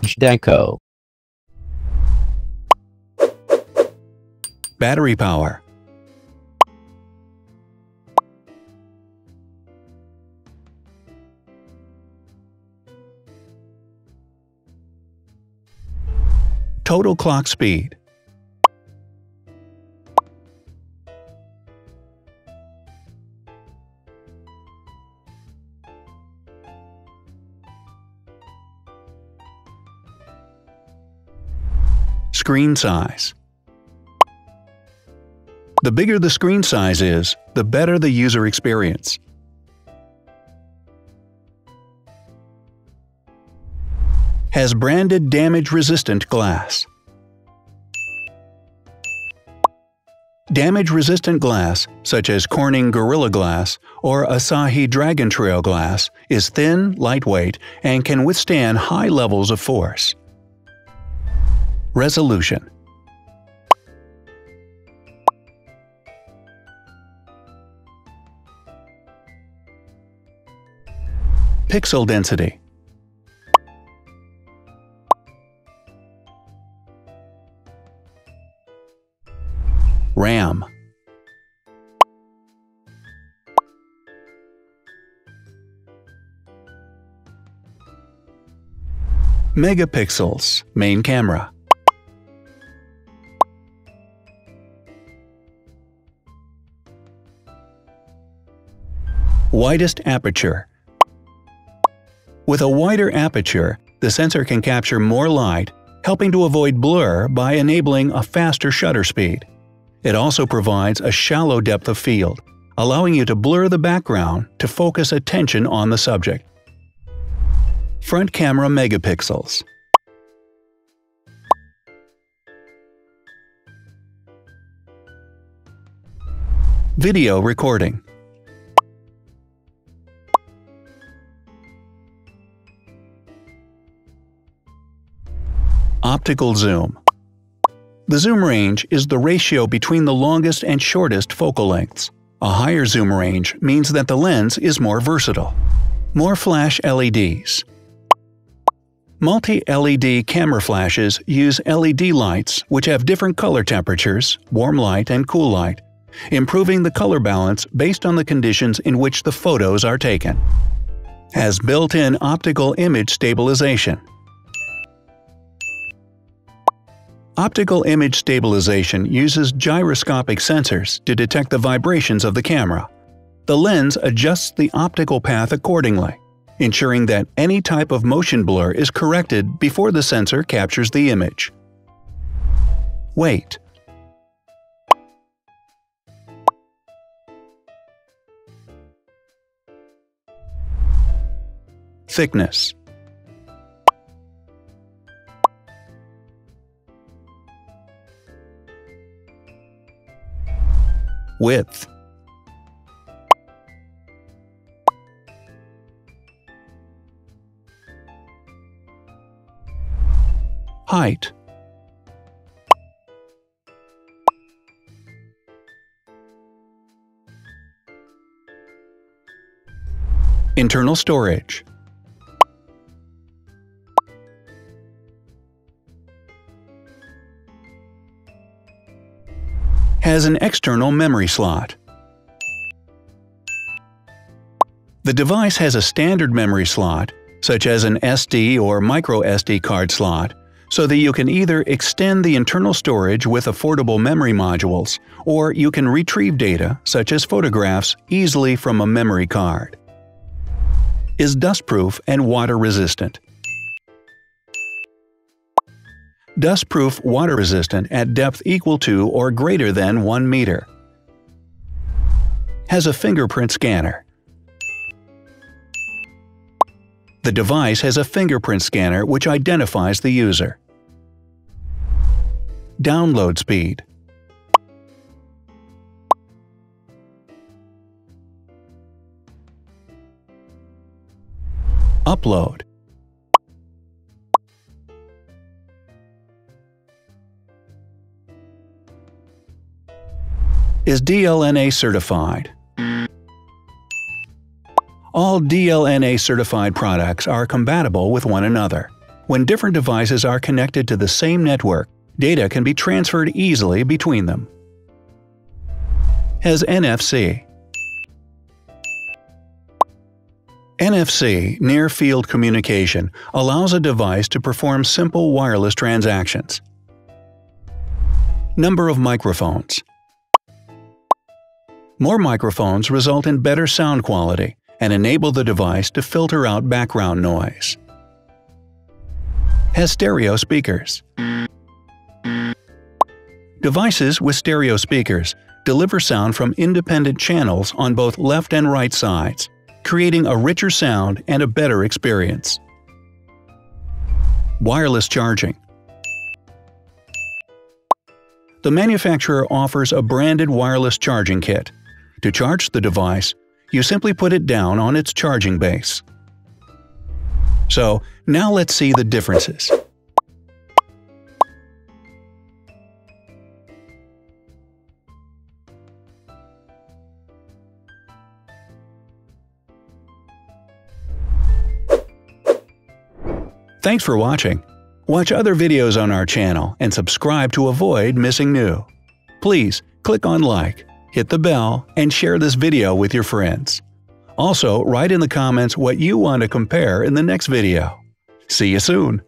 Zhdanko. Battery power. Total clock speed. Screen size. The bigger the screen size is, the better the user experience. Has branded damage-resistant glass. Damage-resistant glass, such as Corning Gorilla Glass or Asahi Dragon Trail glass, is thin, lightweight, and can withstand high levels of force. Resolution. Pixel density. RAM. Megapixels, main camera. Widest aperture. With a wider aperture, the sensor can capture more light, helping to avoid blur by enabling a faster shutter speed. It also provides a shallow depth of field, allowing you to blur the background to focus attention on the subject. Front camera megapixels. Video recording. Optical zoom. The zoom range is the ratio between the longest and shortest focal lengths. A higher zoom range means that the lens is more versatile. More flash LEDs. Multi-LED camera flashes use LED lights which have different color temperatures, warm light and cool light, improving the color balance based on the conditions in which the photos are taken. Has built-in optical image stabilization. Optical image stabilization uses gyroscopic sensors to detect the vibrations of the camera. The lens adjusts the optical path accordingly, ensuring that any type of motion blur is corrected before the sensor captures the image. Weight. Thickness. Width. Height. Internal storage. Has an external memory slot. The device has a standard memory slot, such as an SD or micro SD card slot, so that you can either extend the internal storage with affordable memory modules, or you can retrieve data, such as photographs, easily from a memory card. Is dustproof and water-resistant. Dustproof water-resistant at depth equal to or greater than 1 meter. Has a fingerprint scanner. The device has a fingerprint scanner which identifies the user. Download speed. Upload. Is DLNA certified. All DLNA certified products are compatible with one another. When different devices are connected to the same network, data can be transferred easily between them. Has NFC. NFC, Near Field Communication, allows a device to perform simple wireless transactions. Number of microphones. More microphones result in better sound quality and enable the device to filter out background noise. Has stereo speakers. Devices with stereo speakers deliver sound from independent channels on both left and right sides, creating a richer sound and a better experience. Wireless charging. The manufacturer offers a branded wireless charging kit. To charge the device, you simply put it down on its charging base. So, now let's see the differences. Thanks for watching. Watch other videos on our channel and subscribe to avoid missing new. Please click on like, hit the bell, and share this video with your friends. Also, write in the comments what you want to compare in the next video. See you soon!